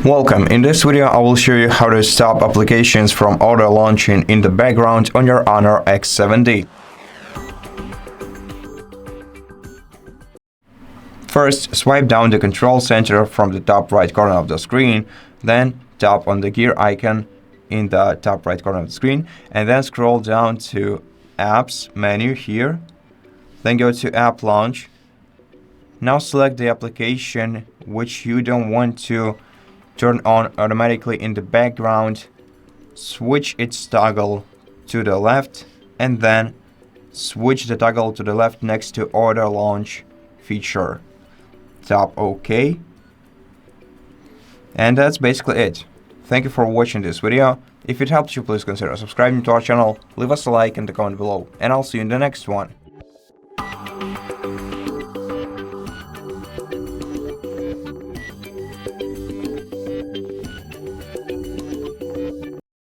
Welcome. In this video, I will show you how to stop applications from auto launching in the background on your HONOR X7d. First, swipe down the control center from the top right corner of the screen, then tap on the gear icon in the top right corner of the screen, and then scroll down to Apps menu here, then go to App Launch. Now select the application which you don't want to turn on automatically in the background, switch its toggle to the left, and then switch the toggle to the left next to auto launch feature. Tap OK. And that's basically it. Thank you for watching this video. If it helped you, please consider subscribing to our channel, leave us a like and a comment below, and I'll see you in the next one.